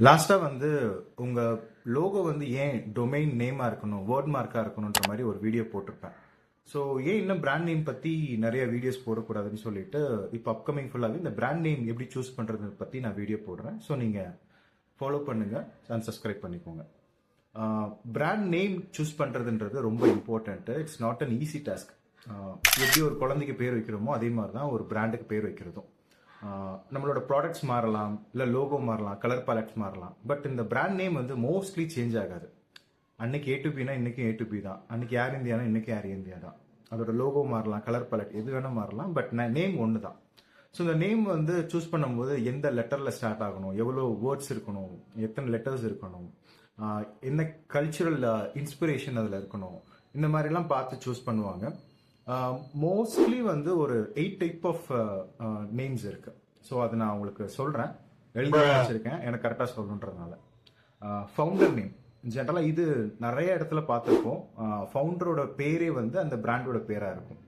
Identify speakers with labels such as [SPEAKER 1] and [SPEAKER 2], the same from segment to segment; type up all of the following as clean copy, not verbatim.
[SPEAKER 1] லாஸ்டா வந்து உங்க லோகோ வந்து ஏன் டொமைன் நேமா இருக்கணும், வேர்ட் மார்க்கா இருக்கணும்ன்ற மாதிரி ஒரு வீடியோ போட்டிருப்பேன். ஸோ ஏன் இன்னும் பிராண்ட் நேம் பத்தி நிறைய வீடியோஸ் போடக்கூடாதுன்னு சொல்லிட்டு இப்போ அப்கமிங் ஃபுல்லாகவே இந்த பிராண்ட் நேம் எப்படி சூஸ் பண்றது பத்தி நான் வீடியோ போடுறேன். ஸோ நீங்க ஃபாலோ பண்ணுங்க அண்ட் சப்ஸ்கிரைப் பண்ணிக்கோங்க. பிராண்ட் நேம் சூஸ் பண்றதுன்றது ரொம்ப important. It's not an easy task. எப்படி ஒரு குழந்தைக்கு பேர் வைக்கிறோமோ அதே மாதிரி தான் ஒரு பிராண்டுக்கு பேர் வைக்கிறதும். நம்மளோட ப்ராடக்ட்ஸ் மாறலாம், இல்லை லோகோ மாறலாம், கலர் பேலட்ஸ் மாறலாம். பட் இந்த பிராண்ட் நேம் வந்து மோஸ்ட்லி சேஞ்ச் ஆகாது. அன்னைக்கு A2Bனா இன்னைக்கு A2B தான், அன்னைக்கு ஏர் இந்தியானா இன்னைக்கு ஏர் இந்தியா தான். அதோட லோகோ மாறலாம், கலர் பேலட் எது வேணா மாறலாம், பட் நேம் ஒன்று தான். ஸோ இந்த நேம் வந்து சூஸ் பண்ணும்போது எந்த லெட்டரில் ஸ்டார்ட் ஆகணும், எவ்வளோ வேர்ட்ஸ் இருக்கணும், எத்தனை லெட்டர்ஸ் இருக்கணும், என்ன கல்ச்சுரல் இன்ஸ்பிரேஷன் அதில் இருக்கணும், இந்த மாதிரிலாம் பார்த்து சூஸ் பண்ணுவாங்க. மோஸ்ட்லி வந்து ஒரு 8 டைப் ஆஃப் நேம்ஸ் இருக்கு. ஸோ அதை நான் உங்களுக்கு சொல்றேன், எழுதி வச்சிருக்கேன், எனக்கு கரெக்டாக சொல்லணுன்றதுனால. ஃபவுண்டர் நேம் ஜென்ரலாக இது நிறைய இடத்துல பார்த்துருக்கோம். ஃபவுண்டரோட பேரே வந்து அந்த பிராண்டோட பேராக இருக்கும்.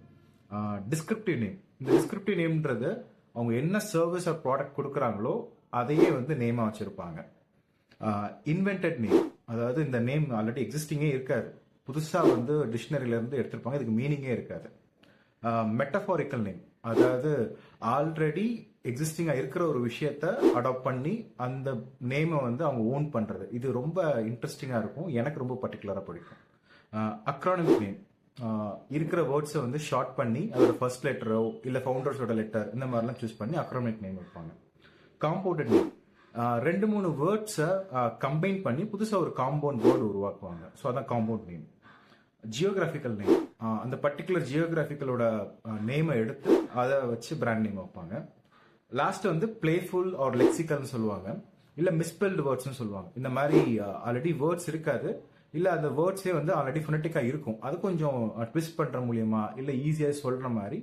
[SPEAKER 1] டிஸ்கிரிப்டிவ் நேம், இந்த டிஸ்கிரிப்டிவ் நேம்ன்றது அவங்க என்ன சர்வீஸ் ஆர் ப்ராடக்ட் கொடுக்குறாங்களோ அதையே வந்து நேமாக வச்சிருப்பாங்க. இன்வென்டட் நேம், அதாவது இந்த நேம் ஆல்ரெடி எக்ஸிஸ்டிங்கே இருக்காது, புதுசாக வந்து டிக்ஷனரியில இருந்து எடுத்திருப்பாங்க, இதுக்கு மீனிங்கே இருக்காது. மெட்டஃபாரிக்கல் நேம், அதாவது ஆல்ரெடி எக்ஸிஸ்டிங்காக இருக்கிற ஒரு விஷயத்த அடாப்ட் பண்ணி அந்த நேமை வந்து அவங்க ஓன் பண்ணுறது. இது ரொம்ப இன்ட்ரெஸ்டிங்காக இருக்கும், எனக்கு ரொம்ப பர்டிகுலராக பிடிக்கும். அக்ரானிக் நேம், இருக்கிற வேர்ட்ஸை வந்து ஷார்ட் பண்ணி அதோட ஃபர்ஸ்ட் லெட்டரோ இல்லை ஃபவுண்டர்ஸோட லெட்டர் இந்த மாதிரிலாம் சூஸ் பண்ணி அக்ரானிக் நேம் வைப்பாங்க. காம்பவுண்டட் நேம், 2-3 வேர்ட்ஸை கம்பைன் பண்ணி புதுசாக ஒரு காம்பவுண்ட் வேர்டு உருவாக்குவாங்க. ஸோ அதான் காம்பவுண்ட் நேம். ஜியோகிராஃபிக்கல் நேம், அந்த பர்டிகுலர் ஜியோகிராஃபிக்கலோட நேமை எடுத்து அதை வச்சு பிராண்ட் நேம் வைப்பாங்க. லாஸ்ட் வந்து பிளேஃபுல் ஆர் லெக்சிக்கல்னு சொல்லுவாங்க, இல்லை மிஸ்பெல்டு வேர்ட்ஸ்னு சொல்லுவாங்க. இந்த மாதிரி ஆல்ரெடி வேர்ட்ஸ் இருக்காது, இல்லை அந்த வேர்ட்ஸே வந்து ஆல்ரெடி ஃபோனட்டிக்காக இருக்கும், அது கொஞ்சம் ட்விஸ்ட் பண்ணுற மூலியமா இல்லை ஈஸியாக சொல்கிற மாதிரி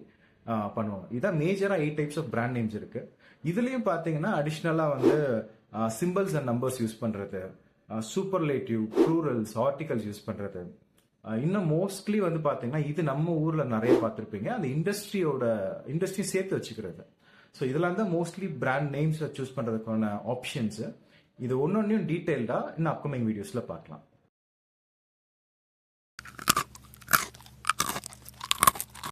[SPEAKER 1] பண்ணுவாங்க. இதான் மேஜராக 8 டைப்ஸ் ஆஃப் பிராண்ட் நேம்ஸ் இருக்கு. இதுலேயும் பார்த்தீங்கன்னா அடிஷ்னலாக வந்து சிம்பிள்ஸ் அண்ட் நம்பர்ஸ் யூஸ் பண்ணுறது, சூப்பர்லேட்டிவ், ப்ளூரல்ஸ், ஆர்டிகல்ஸ் யூஸ் பண்ணுறது. இன்னும் மோஸ்ட்லி வந்து பார்த்தீங்கன்னா இது நம்ம ஊரில் நிறைய பார்த்துருப்பீங்க, அந்த இண்டஸ்ட்ரி சேர்த்து வச்சுக்கிறது. ஸோ இதெல்லாம் தான் மோஸ்ட்லி பிராண்ட் நேம்ஸை சூஸ் பண்ணுறதுக்கான ஆப்ஷன்ஸு. இது ஒன்னொன்னையும் டீட்டெயில்டாக இன்னும் அப்கமிங் வீடியோஸில் பார்க்கலாம்.